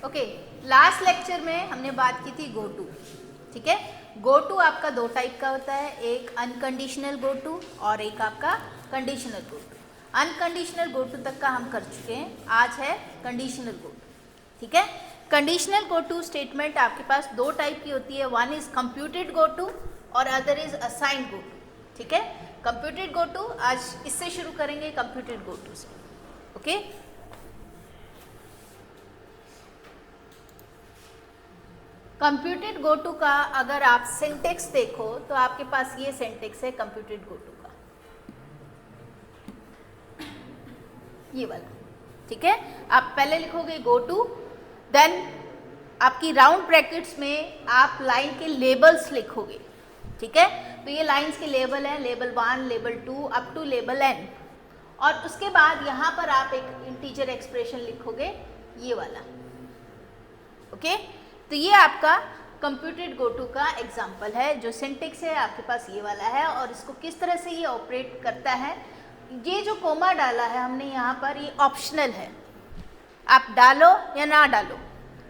Okay, last lecture में हमने बात की थी गो टू। ठीक है, गो टू आपका दो टाइप का होता है, एक अनकंडीशनल गो टू और एक आपका conditional go to. Unconditional go to तक का हम कर चुके हैं, आज है कंडीशनल गो टू। ठीक है, कंडीशनल गो टू स्टेटमेंट आपके पास दो टाइप की होती है, one is computed go to और other is assigned go to. ठीक है, कंप्यूटेड गो टू आज इससे शुरू करेंगे, कंप्यूटेड गो टू से। ओके, कंप्यूटेड गो टू का अगर आप सिंटेक्स देखो तो आपके पास ये सिंटेक्स है कंप्यूटेड गो टू का, ये वाला। ठीक है, आप पहले लिखोगे गो टू, देन आपकी राउंड ब्रैकेट्स में आप लाइन के लेबल्स लिखोगे। ठीक है, तो ये लाइंस के लेबल हैं, label 1, label 2 up to label n, और उसके बाद यहाँ पर आप एक इंटीजर एक्सप्रेशन लिखोगे, ये वाला। ओके, तो ये आपका कंप्यूटेड गो टू का एग्जाम्पल है, जो सिंटेक्स है आपके पास ये वाला है, और इसको किस तरह से ये ऑपरेट करता है। ये जो कोमा डाला है हमने यहाँ पर, ये ऑप्शनल है, आप डालो या ना डालो,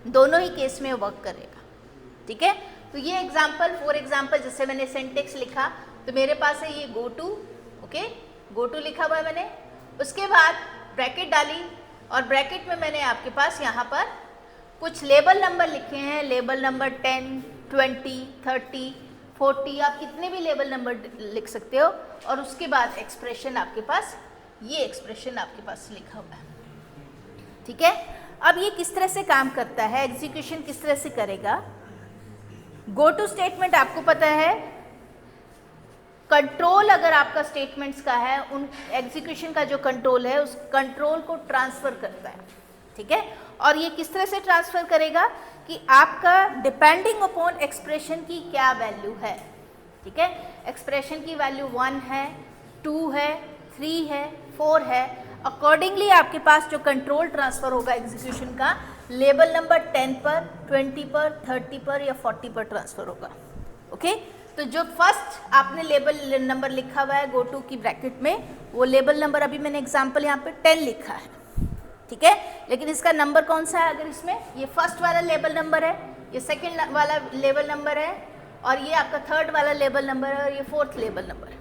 दोनों ही केस में वर्क करेगा। ठीक है, तो ये एग्जाम्पल, फॉर एग्जाम्पल जैसे मैंने सिंटेक्स लिखा तो मेरे पास है ये go to. Okay, go to लिखा हुआ है मैंने, उसके बाद ब्रैकेट डाली और ब्रैकेट में मैंने आपके पास यहाँ पर कुछ लेबल नंबर लिखे हैं, लेबल नंबर 10, 20, 30, 40, आप कितने भी लेबल नंबर लिख सकते हो, और उसके बाद एक्सप्रेशन आपके पास, ये एक्सप्रेशन आपके पास लिखा हुआ है। ठीक है, अब ये किस तरह से काम करता है, एग्जीक्यूशन किस तरह से करेगा। गो टू स्टेटमेंट आपको पता है, कंट्रोल अगर आपका स्टेटमेंट्स का है, उन एग्जीक्यूशन का जो कंट्रोल है उस कंट्रोल को ट्रांसफर करता है। ठीक है, और ये किस तरह से ट्रांसफर करेगा कि आपका डिपेंडिंग अपॉन एक्सप्रेशन की क्या वैल्यू है। ठीक है, एक्सप्रेशन की वैल्यू 1 है, 2 है, 3 है, 4 है, अकॉर्डिंगली आपके पास जो कंट्रोल ट्रांसफर होगा एग्जीक्यूशन का, लेबल नंबर 10 पर, 20 पर, 30 पर या 40 पर ट्रांसफर होगा। ओके, तो जो फर्स्ट आपने लेबल नंबर लिखा हुआ है गो टू की ब्रैकेट में, वो लेबल नंबर अभी मैंने एग्जाम्पल यहाँ पे 10 लिखा है। ठीक है, लेकिन इसका नंबर कौन सा है, अगर इसमें ये फर्स्ट वाला लेबल नंबर है, ये सेकंड वाला लेबल नंबर है, और ये आपका थर्ड वाला लेबल नंबर है, और ये फोर्थ लेबल नंबर है।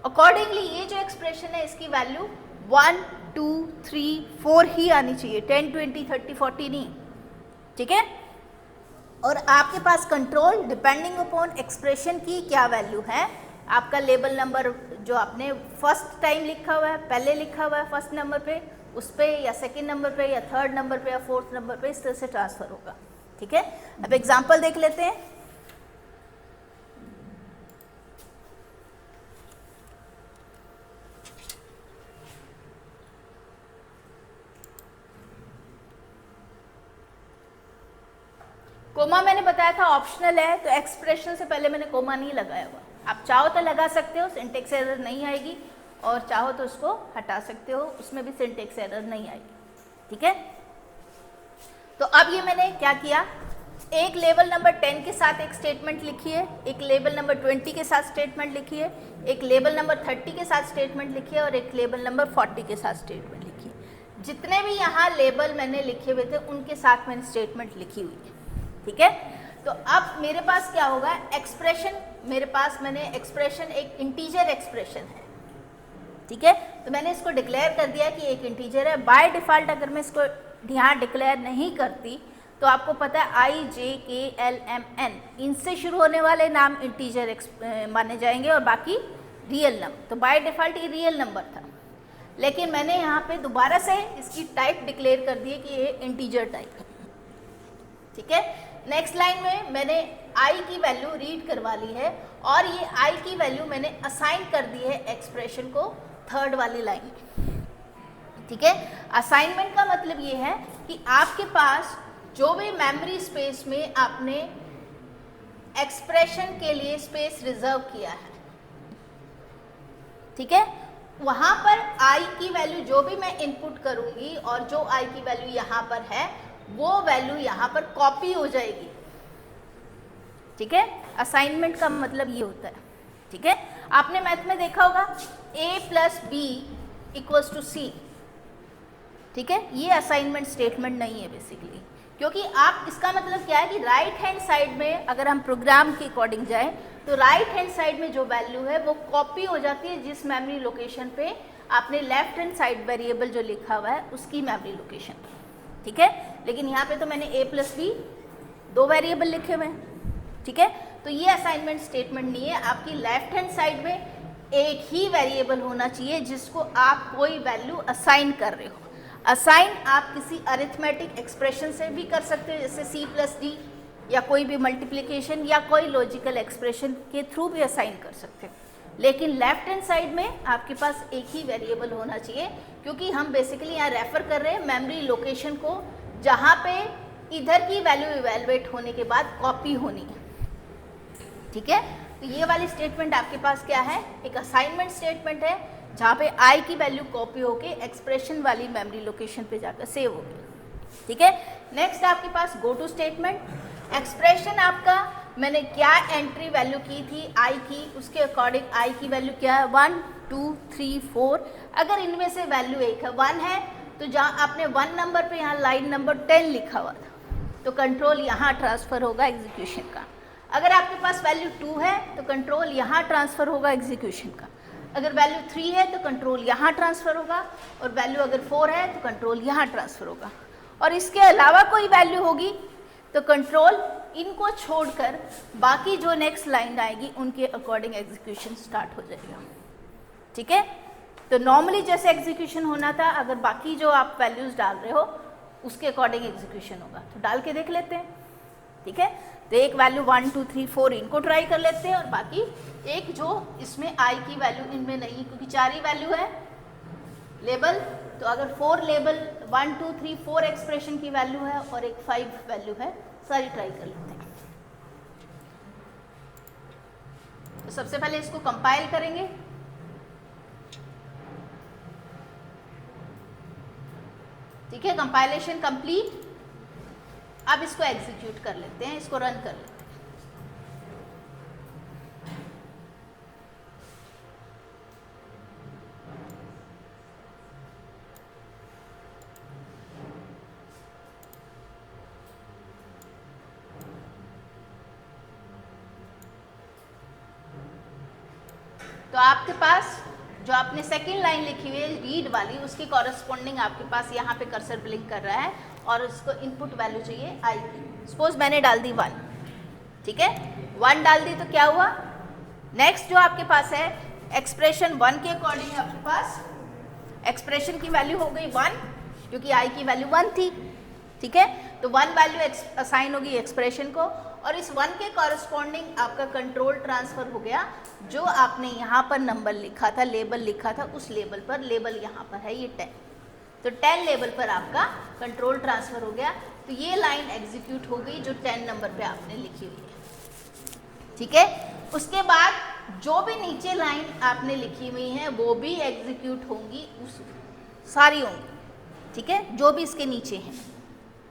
अकॉर्डिंगली ये जो एक्सप्रेशन है इसकी वैल्यू 1, 2, 3, 4 ही आनी चाहिए, 10, 20, 30, 40 नहीं। ठीक है, और आपके पास कंट्रोल डिपेंडिंग अपॉन एक्सप्रेशन की क्या वैल्यू है, आपका लेबल नंबर जो आपने फर्स्ट टाइम लिखा हुआ है, पहले लिखा हुआ है फर्स्ट नंबर पे, उस पे या सेकंड नंबर पे या थर्ड नंबर पे या फोर्थ नंबर पे, इस तरह से ट्रांसफर होगा। ठीक है, अब एग्जांपल देख लेते हैं। कोमा मैंने बताया था ऑप्शनल है, तो एक्सप्रेशन से पहले मैंने कोमा नहीं लगाया हुआ, आप चाहो तो लगा सकते हो, सिंटेक्स एरर नहीं आएगी, और चाहो तो उसको हटा सकते हो, उसमें भी सिंटेक्स एरर नहीं आएगी। ठीक है, तो अब ये मैंने क्या किया, एक लेबल नंबर 10 के साथ एक स्टेटमेंट लिखी है, एक लेबल नंबर 20 के साथ स्टेटमेंट लिखी है, एक लेबल नंबर 30 के साथ स्टेटमेंट लिखी है, और एक लेबल नंबर 40 के साथ स्टेटमेंट लिखी है। जितने भी यहाँ लेबल मैंने लिखे हुए थे उनके साथ मैंने स्टेटमेंट लिखी हुई है। ठीक है, तो अब मेरे पास क्या होगा, एक्सप्रेशन, मेरे पास मैंने एक्सप्रेशन एक इंटीजर एक्सप्रेशन है। ठीक है, तो मैंने इसको डिक्लेयर कर दिया कि एक इंटीजर है। बाय डिफ़ॉल्ट अगर मैं इसको यहाँ डिक्लेयर नहीं करती तो आपको पता है I, J, K, L, M, N, इनसे शुरू होने वाले नाम इंटीजर माने जाएंगे और बाकी रियल नंबर। तो बाय डिफ़ॉल्ट ये रियल नंबर था, लेकिन मैंने यहाँ पे दोबारा से इसकी टाइप डिक्लेयर कर दी है कि ये इंटीजर टाइप है। ठीक है, नेक्स्ट लाइन में मैंने I की वैल्यू रीड करवा ली है, और ये I की वैल्यू मैंने असाइन कर दी है एक्सप्रेशन को थर्ड वाली लाइन में। ठीक है, असाइनमेंट का मतलब ये है कि आपके पास जो भी मेमोरी स्पेस में आपने एक्सप्रेशन के लिए स्पेस रिजर्व किया है, ठीक है, वहां पर I की वैल्यू जो भी मैं इनपुट करूंगी और जो I की वैल्यू यहाँ पर है वो वैल्यू यहाँ पर कॉपी हो जाएगी। ठीक है, असाइनमेंट का मतलब ये होता है। ठीक है, आपने मैथ में देखा होगा A + B = C। ठीक है, ये असाइनमेंट स्टेटमेंट नहीं है बेसिकली, क्योंकि आप, इसका मतलब क्या है कि राइट हैंड साइड में अगर हम प्रोग्राम के अकॉर्डिंग जाएं तो राइट हैंड साइड में जो वैल्यू है वो कॉपी हो जाती है जिस मेमोरी लोकेशन पे आपने लेफ्ट हैंड साइड वेरिएबल जो लिखा हुआ है उसकी मेमोरी लोकेशन, ठीक है। लेकिन यहाँ पे तो मैंने a+b 2 वेरिएबल लिखे हुए हैं, ठीक है। तो ये असाइनमेंट स्टेटमेंट नहीं है, आपकी लेफ्ट हैंड साइड में एक ही वेरिएबल होना चाहिए जिसको आप कोई वैल्यू असाइन कर रहे हो। असाइन आप किसी अरिथमेटिक एक्सप्रेशन से भी कर सकते हो, जैसे c+d या कोई भी मल्टीप्लिकेशन या कोई लॉजिकल एक्सप्रेशन के थ्रू भी असाइन कर सकते हो। लेकिन लेफ्ट हैंड साइड में आपके पास एक ही वेरिएबल होना चाहिए, क्योंकि हम बेसिकली यहाँ रेफर कर रहे हैं मेमोरी लोकेशन को जहाँ पे इधर की वैल्यू इवेलुएट होने के बाद कॉपी होनी है, ठीक है। तो ये वाली स्टेटमेंट आपके पास क्या है, एक असाइनमेंट स्टेटमेंट है जहाँ पे i की वैल्यू कॉपी होके एक्सप्रेशन वाली मेमोरी लोकेशन पे जाकर सेव होगी, ठीक है। नेक्स्ट आपके पास गो टू स्टेटमेंट। एक्सप्रेशन आपका मैंने क्या एंट्री वैल्यू की थी i की, उसके अकॉर्डिंग i की वैल्यू क्या है 1 2 3 4। अगर इनमें से वैल्यू एक है 1 है तो जहाँ आपने 1 नंबर पे यहाँ लाइन नंबर 10 लिखा हुआ था तो कंट्रोल यहाँ ट्रांसफ़र होगा एग्जीक्यूशन का। अगर आपके पास वैल्यू 2 है तो कंट्रोल यहाँ ट्रांसफ़र होगा एग्जीक्यूशन का। अगर वैल्यू 3 है तो कंट्रोल यहाँ ट्रांसफ़र होगा, और वैल्यू अगर 4 है तो कंट्रोल यहाँ ट्रांसफ़र होगा। और इसके अलावा कोई वैल्यू होगी तो कंट्रोल इनको छोड़कर बाकी जो नेक्स्ट लाइन आएगी उनके अकॉर्डिंग एग्जीक्यूशन स्टार्ट हो जाएगा, ठीक है। तो नॉर्मली जैसे एग्जीक्यूशन होना था, अगर बाकी जो आप वैल्यूज़ डाल रहे हो उसके अकॉर्डिंग एग्जीक्यूशन होगा। तो डाल के देख लेते हैं, ठीक है। तो एक वैल्यू 1 2 3 4 इनको ट्राई कर लेते हैं, और बाकी एक जो इसमें i की वैल्यू इनमें नहीं, क्योंकि 4 ही वैल्यू है लेबल। तो अगर 4 लेबल 1 2 3 4 एक्सप्रेशन की वैल्यू है और एक 5 वैल्यू है, सारी ट्राई कर लेते हैं। तो सबसे पहले इसको कंपाइल करेंगे। ठीक है, कंपाइलेशन कंप्लीट। अब इसको एग्जीक्यूट कर लेते हैं, इसको रन कर लेते हैं। तो आपके पास जो आपने सेकेंड लाइन लिखी हुई है रीड वाली, उसकी कॉरेस्पॉन्डिंग आपके पास यहाँ पे कर्सर ब्लिंक कर रहा है, और इसको इनपुट वैल्यू चाहिए i की। सपोज मैंने डाल दी 1, ठीक है, 1 डाल दी तो क्या हुआ, नेक्स्ट जो आपके पास है एक्सप्रेशन 1 के अकॉर्डिंग आपके पास एक्सप्रेशन की वैल्यू हो गई 1, क्योंकि i की वैल्यू 1 थी, ठीक है। तो 1 वैल्यू असाइन होगी एक्सप्रेशन को, और इस 1 के कॉरेस्पॉन्डिंग आपका कंट्रोल ट्रांसफ़र हो गया। जो आपने यहाँ पर नंबर लिखा था, लेबल लिखा था, उस लेबल पर, लेबल यहाँ पर है ये 10, तो 10 लेबल पर आपका कंट्रोल ट्रांसफ़र हो गया। तो ये लाइन एग्जीक्यूट हो गई जो 10 नंबर पे आपने लिखी हुई है, ठीक है। उसके बाद जो भी नीचे लाइन आपने लिखी हुई है वो भी एग्जीक्यूट होंगी, उस सारी होंगी, ठीक है, जो भी इसके नीचे हैं,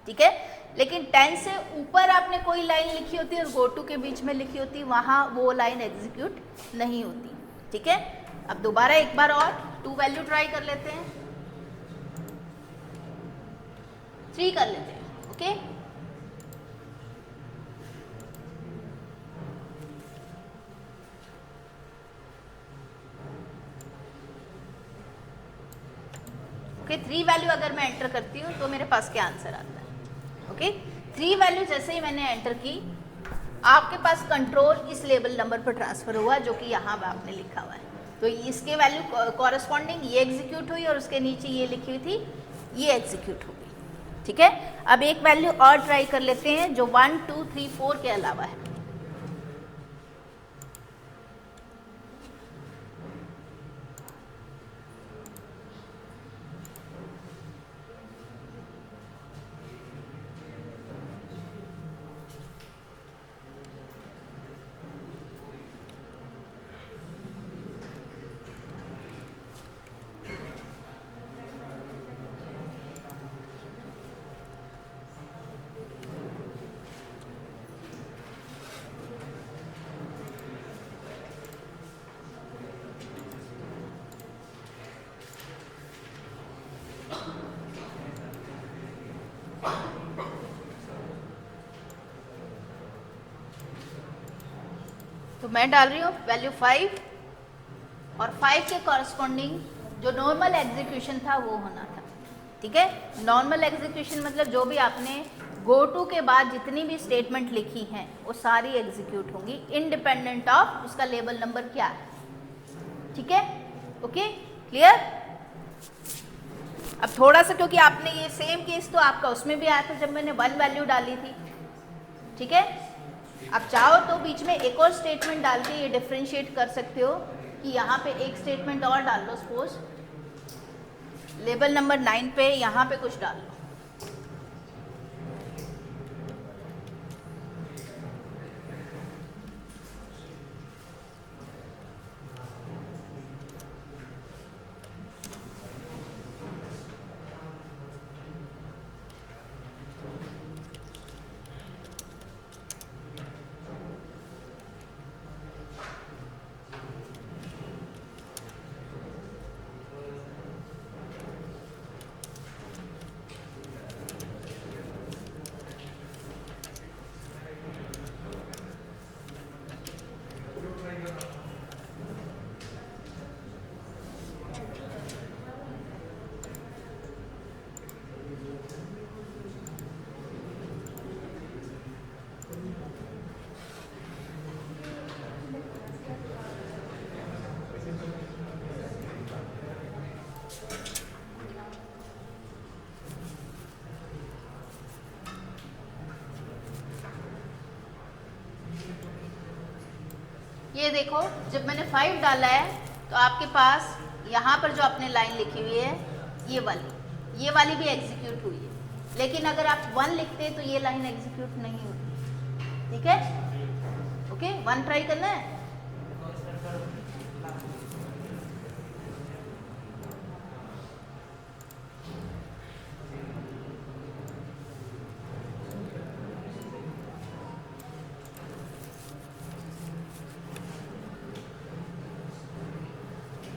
ठीक है। लेकिन 10 से ऊपर आपने कोई लाइन लिखी होती है और गो टू के बीच में लिखी होती, वहाँ वो लाइन एग्जीक्यूट नहीं होती, ठीक है। अब दोबारा एक बार और 2 वैल्यू ट्राई कर लेते हैं, 3 कर लेते हैं, ओके। ओके, 3 वैल्यू अगर मैं एंटर करती हूँ तो मेरे पास क्या आंसर आता है, ओके। 3 वैल्यू जैसे ही मैंने एंटर की, आपके पास कंट्रोल इस लेबल नंबर पर ट्रांसफ़र हुआ जो कि यहाँ पर आपने लिखा हुआ है। तो इसके वैल्यू कॉरेस्पॉन्डिंग ये एग्जीक्यूट हुई, और उसके नीचे ये लिखी हुई थी ये एग्जीक्यूट हो गई, ठीक है। अब एक वैल्यू और ट्राई कर लेते हैं जो 1 2 3 4 के अलावा है। मैं डाल रही हूँ वैल्यू 5 और 5 के कॉरस्पॉन्डिंग जो नॉर्मल एग्जीक्यूशन था वो होना था। ठीक है, नॉर्मल एग्जीक्यूशन मतलब जो भी आपने गो टू के बाद जितनी भी स्टेटमेंट लिखी हैं वो सारी एग्जीक्यूट होंगी इंडिपेंडेंट ऑफ उसका लेबल नंबर क्या है। ठीक है, ओके क्लियर। अब थोड़ा सा क्योंकि आपने ये सेम केस तो आपका उसमें भी आया था जब मैंने 1 वैल्यू डाली थी। ठीक है, अब चाहो तो बीच में एक और स्टेटमेंट डाल के ये डिफ्रेंशिएट कर सकते हो कि यहाँ पे एक स्टेटमेंट और डाल लो, सपोज लेबल नंबर 9 पे यहाँ पे कुछ डाल लो। ये देखो जब मैंने 5 डाला है तो आपके पास यहाँ पर जो आपने लाइन लिखी हुई है ये वाली भी एग्जीक्यूट हुई है, लेकिन अगर आप 1 लिखते हैं तो ये लाइन एग्जीक्यूट नहीं होती। ठीक है, ओके 1 ट्राई करना है।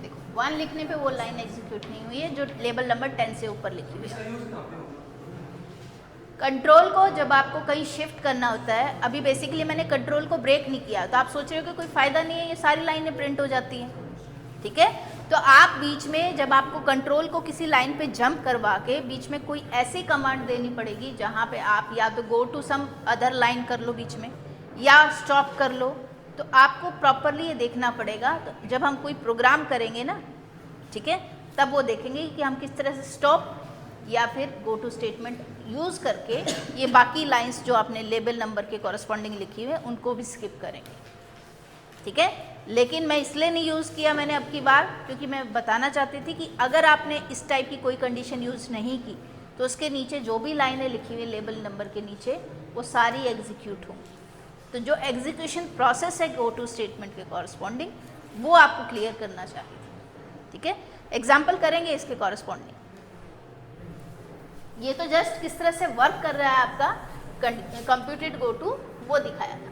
देखो 1 लिखने पे वो लाइन एग्जीक्यूट नहीं हुई है जो लेबल नंबर 10 से ऊपर लिखी हुई है। कंट्रोल को जब आपको कहीं शिफ्ट करना होता है, अभी बेसिकली मैंने कंट्रोल को ब्रेक नहीं किया तो आप सोच रहे हो कि कोई फ़ायदा नहीं है, ये सारी लाइनें प्रिंट हो जाती हैं। ठीक है, तो आप बीच में जब आपको कंट्रोल को किसी लाइन पे जंप करवा के बीच में कोई ऐसी कमांड देनी पड़ेगी जहाँ पे आप या तो go to some other line कर लो बीच में या स्टॉप कर लो, तो आपको प्रॉपरली ये देखना पड़ेगा। तो जब हम कोई प्रोग्राम करेंगे ना, ठीक है, तब वो देखेंगे कि हम किस तरह से स्टॉप या फिर गो टू स्टेटमेंट यूज़ करके ये बाकी लाइंस जो आपने लेबल नंबर के कॉरस्पॉन्डिंग लिखी हुई है उनको भी स्किप करेंगे। ठीक है, लेकिन मैं इसलिए नहीं यूज़ किया मैंने अब की बार क्योंकि मैं बताना चाहती थी कि अगर आपने इस टाइप की कोई कंडीशन यूज़ नहीं की तो उसके नीचे जो भी लाइनें लिखी हुई लेबल नंबर के नीचे वो सारी एग्जीक्यूट होंगी। तो जो एग्जीक्यूशन प्रोसेस है गो टू स्टेटमेंट के कॉरस्पॉन्डिंग वो आपको क्लियर करना चाहिए। ठीक है, एग्जाम्पल करेंगे इसके कॉरस्पॉन्डिंग। ये तो जस्ट किस तरह से वर्क कर रहा है आपका कंप्यूटेड गो टू वो दिखाया था।